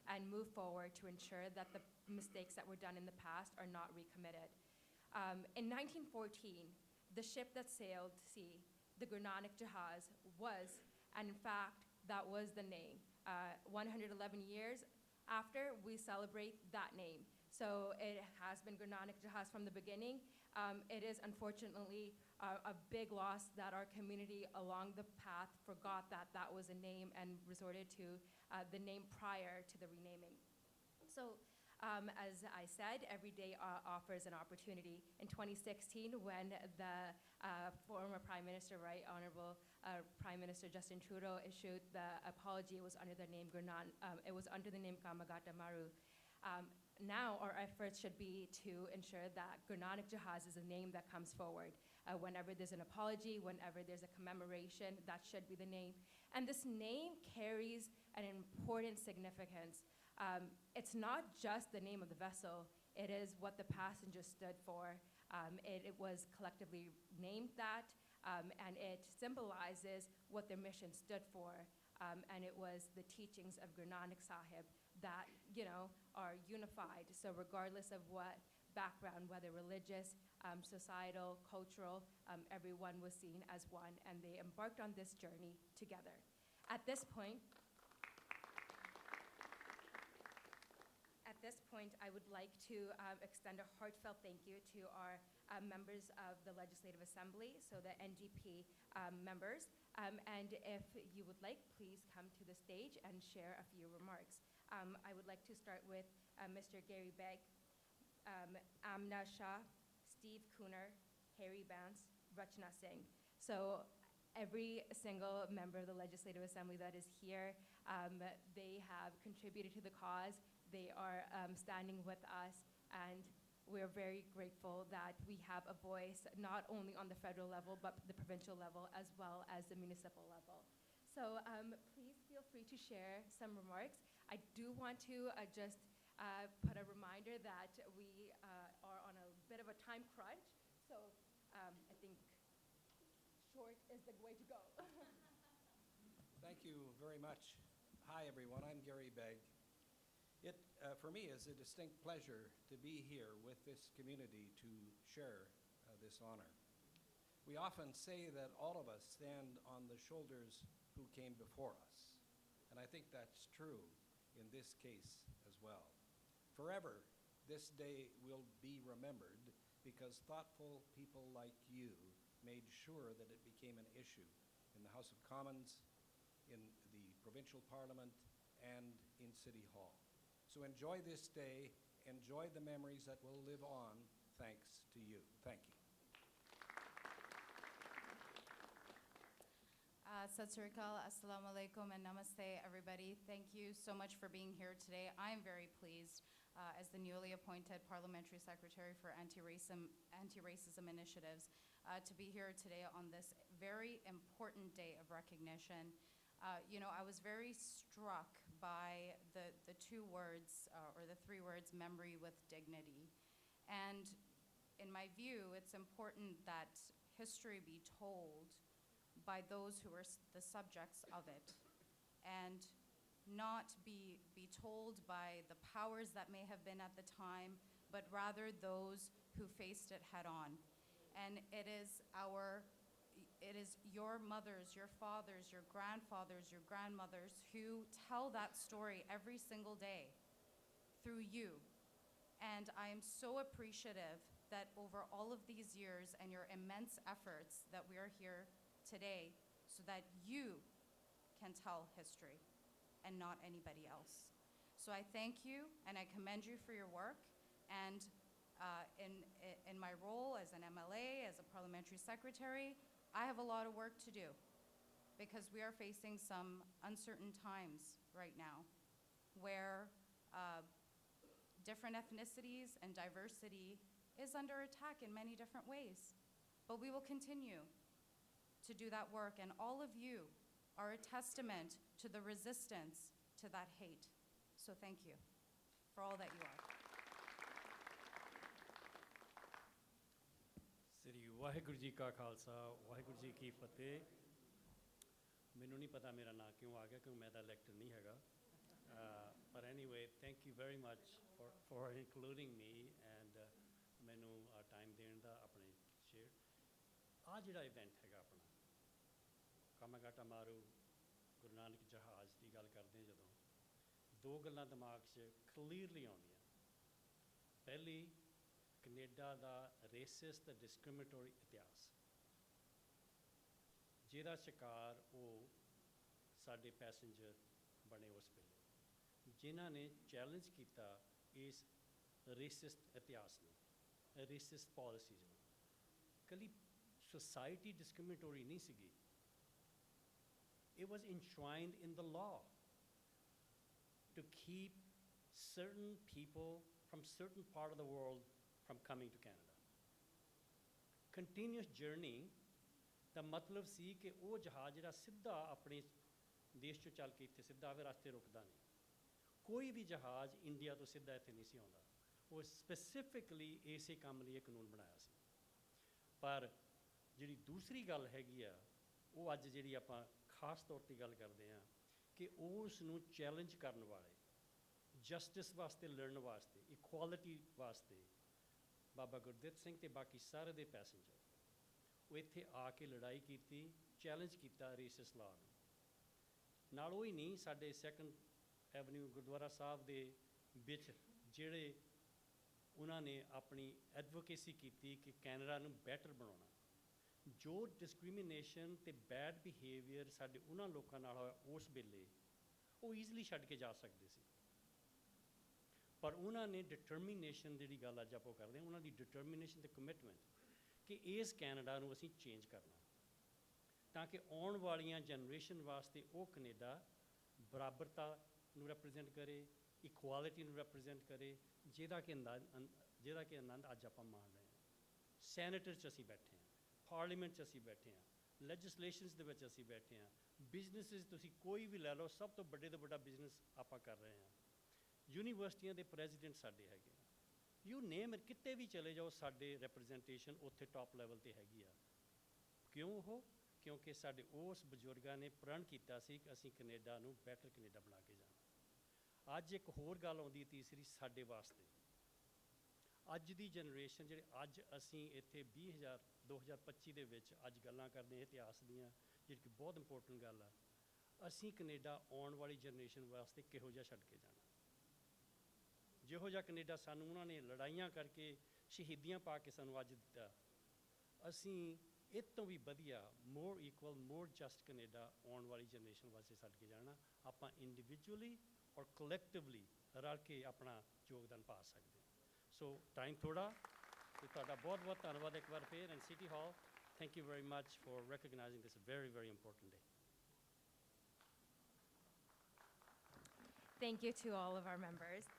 and move forward to ensure that the mistakes that were done in the past are not recommitted. In 1914, the ship that sailed sea, the Nanak Jahaz, was, and in fact, that was the name. 111 years after, we celebrate that name. So it has been Nanak Jahaz from the beginning. It is unfortunately a big loss that our community along the path forgot that that was a name and resorted to the name prior to the renaming. So as I said, every day offers an opportunity. In 2016, when the former Prime Minister, right, Honorable Prime Minister Justin Trudeau issued the apology, it was under the name Kamagata Maru. Now our efforts should be to ensure that Nanak Jahaz is a name that comes forward. Whenever there's an apology, whenever there's a commemoration, that should be the name. And this name carries an important significance. It's not just the name of the vessel, it is what the passengers stood for. It was collectively named that, and it symbolizes what their mission stood for. And it was the teachings of Guru Nanak Sahib that, are unified. So regardless of what background, whether religious, societal, cultural, everyone was seen as one, and they embarked on this journey together. At this point, I would like to extend a heartfelt thank you to our members of the Legislative Assembly, so the NDP members. And if you would like, please come to the stage and share a few remarks. I would like to start with Mr. Gary Begg, Amna Shah, Steve Cooner, Harry Bance, Rachna Singh. So every single member of the Legislative Assembly that is here, they have contributed to the cause. They are standing with us, and we're very grateful that we have a voice not only on the federal level, but the provincial level, as well as the municipal level. So please feel free to share some remarks. I do want to just put a reminder that we are on a bit of a time crunch, so I think short is the way to go. Thank you very much. Hi, everyone. I'm Gary Begg. It, for me, is a distinct pleasure to be here with this community to share this honor. We often say that all of us stand on the shoulders who came before us, and I think that's true in this case as well. Forever, this day will be remembered because thoughtful people like you made sure that it became an issue in the House of Commons, in the provincial parliament, and in City Hall. So enjoy this day, enjoy the memories that will live on, thanks to you. Thank you. Sat Sri Akal, Assalamu alaikum, and namaste, everybody. Thank you so much for being here today. I am very pleased, as the newly appointed Parliamentary Secretary for Anti-Racism Initiatives, to be here today on this very important day of recognition. I was very struck by the two words, or the three words, memory with dignity. And in my view, it's important that history be told by those who are the subjects of it, and not be told by the powers that may have been at the time, but rather those who faced it head on. And it is your mothers, your fathers, your grandfathers, your grandmothers who tell that story every single day through you. And I am so appreciative that over all of these years and your immense efforts that we are here today so that you can tell history and not anybody else. So I thank you and I commend you for your work. And in my role as an MLA, as a parliamentary secretary, I have a lot of work to do because we are facing some uncertain times right now where different ethnicities and diversity is under attack in many different ways. But we will continue to do that work, and all of you are a testament to the resistance to that hate. So thank you for all that you are. Sri Waheguru Ji Ka Khalsa, Waheguru Ji Ki Fateh. ਮੈਨੂੰ ਨਹੀਂ ਪਤਾ ਮੇਰਾ ਨਾਂ ਕਿਉਂ ਆ ਗਿਆ ਕਿਉਂਕਿ ਮੈਂ ਤਾਂ ਇਲੈਕਟਡ ਨਹੀਂ ਹੈਗਾ ਪਰ anyway thank you very much for including me and ਮੈਨੂੰ ਟਾਈਮ ਦੇਣ ਦਾ ਆਪਣੇ ਸ਼ੇਅਰ ਆ ਜਿਹੜਾ ਇਵੈਂਟ ਹੈਗਾ ਆਪਣਾ ਕਾਮਾਗਾਟਾ ਮਾਰੂ ਗੁਰੂ ਨਾਨਕ ਜਹਾਜ਼ ਦੀ ਗੱਲ ਕਰਦੇ ਹਾਂ ਜਦੋਂ ਦੋ ਗੱਲਾਂ ਦਿਮਾਗ 'ਚ ਕਲੀਅਰਲੀ ਆਉਂਦੀਆਂ ਪਹਿਲੀ ਕੈਨੇਡਾ ਦਾ ਰੇਸਿਸਟ ਡਿਸਕ੍ਰਿਮੀਨੇਟਰੀ ਇਤਿਹਾਸ ਜਿਹਦਾ ਸ਼ਿਕਾਰ ਉਹ ਸਾਡੇ ਪੈਸੇਂਜਰ ਬਣੇ ਉਸ ਵੇਲੇ ਜਿਨ੍ਹਾਂ ਨੇ ਚੈਲੰਜ ਕੀਤਾ ਇਸ ਰੇਸਿਸਟ ਇਤਿਹਾਸ ਨੂੰ ਰੇਸਿਸਟ ਪਾਲਿਸੀਜ਼ ਨੂੰ ਕੱਲੀ society discriminatory ਨਹੀਂ ਸੀਗੀ it was enshrined in the law to keep certain people from certain part of the world from coming to Canada continuous journey ਦਾ ਮਤਲਬ ਸੀ ਕਿ ਉਹ ਜਹਾਜ਼ ਜਿਹੜਾ ਸਿੱਧਾ ਆਪਣੇ ਦੇਸ਼ 'ਚੋਂ ਚੱਲ ਕੇ ਇੱਥੇ ਸਿੱਧਾ ਆਵੇ ਰਸਤੇ ਰੁਕਦਾ ਨਹੀਂ ਕੋਈ ਵੀ ਜਹਾਜ਼ ਇੰਡੀਆ ਤੋਂ ਸਿੱਧਾ ਇੱਥੇ ਨਹੀਂ ਸੀ ਆਉਂਦਾ ਉਹ ਸਪੈਸੀਫਿਕਲੀ ਇਸੇ ਕੰਮ ਲਈ ਇਹ ਕਾਨੂੰਨ ਬਣਾਇਆ ਸੀ ਪਰ ਜਿਹੜੀ ਦੂਸਰੀ ਗੱਲ ਹੈਗੀ ਆ ਉਹ ਅੱਜ ਜਿਹੜੀ ਆਪਾਂ ਖਾਸ ਤੌਰ 'ਤੇ ਗੱਲ ਕਰਦੇ ਹਾਂ ਕਿ ਉਸ ਨੂੰ ਚੈਲੰਜ ਕਰਨ ਵਾਲੇ ਜਸਟਿਸ ਵਾਸਤੇ ਲੜਨ ਵਾਸਤੇ ਇਕੁਆਲਿਟੀ ਵਾਸਤੇ ਬਾਬਾ ਗੁਰਦਿੱਤ ਸਿੰਘ ਅਤੇ ਬਾਕੀ ਸਾਰੇ ਦੇ ਪੈਸੇਂਜਰ ਉਹ ਇੱਥੇ ਆ ਕੇ ਲੜਾਈ ਕੀਤੀ ਚੈਲੰਜ ਕੀਤਾ ਰੇਸਿਸ ਲਾਅ ਨੂੰ ਨਾਲ ਉਹ ਹੀ ਨਹੀਂ ਸਾਡੇ ਸੈਕੰਡ ਐਵਨਿਊ ਗੁਰਦੁਆਰਾ ਸਾਹਿਬ ਦੇ ਵਿੱਚ ਜਿਹੜੇ ਉਹਨਾਂ ਨੇ ਆਪਣੀ ਐਡਵੋਕੇਸੀ ਕੀਤੀ ਕਿ ਕੈਨੇਡਾ ਨੂੰ ਬੈਟਰ ਬਣਾਉਣਾ ਜੋ ਡਿਸਕ੍ਰਿਮੀਨੇਸ਼ਨ ਅਤੇ ਬੈਡ ਬਿਹੇਵੀਅਰ ਸਾਡੇ ਉਹਨਾਂ ਲੋਕਾਂ ਨਾਲ ਹੋਇਆ ਉਸ ਵੇਲੇ ਉਹ ਈਜ਼ਲੀ ਛੱਡ ਕੇ ਜਾ ਸਕਦੇ ਸੀ ਪਰ ਉਹਨਾਂ ਨੇ ਡਿਟਰਮੀਨੇਸ਼ਨ ਜਿਹੜੀ ਗੱਲ ਅੱਜ ਆਪਾਂ ਕਰਦੇ ਹਾਂ ਉਹਨਾਂ ਦੀ ਡਿਟਰਮੀਨੇਸ਼ਨ ਅਤੇ ਕਮਿਟਮੈਂਟ ਕਿ ਇਸ ਕੈਨੇਡਾ ਨੂੰ ਅਸੀਂ ਚੇਂਜ ਕਰਨਾ ਤਾਂ ਕਿ ਆਉਣ ਵਾਲੀਆਂ ਜਨਰੇਸ਼ਨ ਵਾਸਤੇ ਉਹ ਕੈਨੇਡਾ ਬਰਾਬਰਤਾ ਨੂੰ ਰੈਪਰੈਜ਼ੈਂਟ ਕਰੇ ਇਕੁਆਲਿਟੀ ਨੂੰ ਰੈਪਰੈਜ਼ੈਂਟ ਕਰੇ ਜਿਹਦਾ ਕਿ ਆਨੰਦ ਅੱਜ ਆਪਾਂ ਮਾਣ ਰਹੇ ਹਾਂ ਸੈਨੇਟਰ 'ਚ ਅਸੀਂ ਬੈਠੇ ਹਾਂ ਪਾਰਲੀਮੈਂਟ 'ਚ ਅਸੀਂ ਬੈਠੇ ਹਾਂ ਲੈਜਿਸਲੇਸ਼ਨਸ ਦੇ ਵਿੱਚ ਅਸੀਂ ਬੈਠੇ ਹਾਂ ਬਿਜ਼ਨਸਿਸ ਤੁਸੀਂ ਕੋਈ ਵੀ ਲੈ ਲਓ ਸਭ ਤੋਂ ਵੱਡੇ ਤੋਂ ਵੱਡਾ ਬਿਜ਼ਨਸ ਆਪਾਂ ਕਰ ਰਹੇ ਹਾਂ ਯੂਨੀਵਰਸਿਟੀਆਂ ਦੇ ਪ੍ਰੈਜ਼ੀਡੈਂਟ ਸਾਡੇ ਹੈਗੇ ਆ ਯੂ ਨੇਮ ਕਿਤੇ ਵੀ ਚਲੇ ਜਾਓ ਸਾਡੇ ਰੈਪਰੈਜ਼ੈਂਟੇਸ਼ਨ ਉੱਥੇ ਟੌਪ ਲੈਵਲ 'ਤੇ ਹੈਗੀ ਆ ਕਿਉਂ ਉਹ ਕਿਉਂਕਿ ਸਾਡੇ ਉਸ ਬਜ਼ੁਰਗਾਂ ਨੇ ਪ੍ਰਣ ਕੀਤਾ ਸੀ ਕਿ ਅਸੀਂ ਕੈਨੇਡਾ ਨੂੰ ਬੈਟਰ ਕੈਨੇਡਾ ਬਣਾ ਕੇ ਜਾਣਾ ਅੱਜ ਇੱਕ ਹੋਰ ਗੱਲ ਆਉਂਦੀ ਤੀਸਰੀ ਸਾਡੇ ਵਾਸਤੇ ਅੱਜ ਦੀ ਜਨਰੇਸ਼ਨ ਜਿਹੜੇ ਅੱਜ ਅਸੀਂ ਇੱਥੇ 2025 ਦੇ ਵਿੱਚ ਅੱਜ ਗੱਲਾਂ ਕਰਦੇ ਹਾਂ ਇਤਿਹਾਸ ਦੀਆਂ ਜਿਹੜੀ ਕਿ ਬਹੁਤ ਇੰਪੋਰਟੈਂਟ ਗੱਲ ਆ ਅਸੀਂ ਕੈਨੇਡਾ ਆਉਣ ਵਾਲੀ ਜਨਰੇਸ਼ਨ ਵਾਸਤੇ ਕਿਹੋ ਜਿਹਾ ਛੱਡ ਕੇ ਜਾਣਾ ਜਿਹੋ ਜਿਹਾ ਕੈਨੇਡਾ ਸਾਨੂੰ ਉਹਨਾਂ ਨੇ ਲੜਾਈਆਂ ਕਰਕੇ ਸ਼ਹੀਦੀਆਂ ਪਾ ਕੇ ਸਾਨੂੰ ਅੱਜ ਦਿੱਤਾ ਅਸੀਂ ਇਹ ਤੋਂ ਵੀ ਵਧੀਆ ਮੋਰ ਇਕੁਅਲ ਮੋਰ ਜਸਟ ਕੈਨੇਡਾ ਆਉਣ ਵਾਲੀ ਜਨਰੇਸ਼ਨ ਵਾਸਤੇ ਛੱਡ ਕੇ ਜਾਣਾ ਆਪਾਂ ਇੰਡੀਵਿਜੂਅਲੀ ਔਰ ਕਲੈਕਟਿਵਲੀ ਰਲ ਕੇ ਆਪਣਾ ਯੋਗਦਾਨ ਪਾ ਸਕਦੇ ਹਾਂ ਸੋ ਟਾਈਮ ਥੋੜ੍ਹਾ ਅਤੇ ਤੁਹਾਡਾ ਬਹੁਤ ਬਹੁਤ ਧੰਨਵਾਦ ਇੱਕ ਵਾਰ ਫਿਰ and city hall thank you very much for recognizing this very very important day. Thank you to all of our members.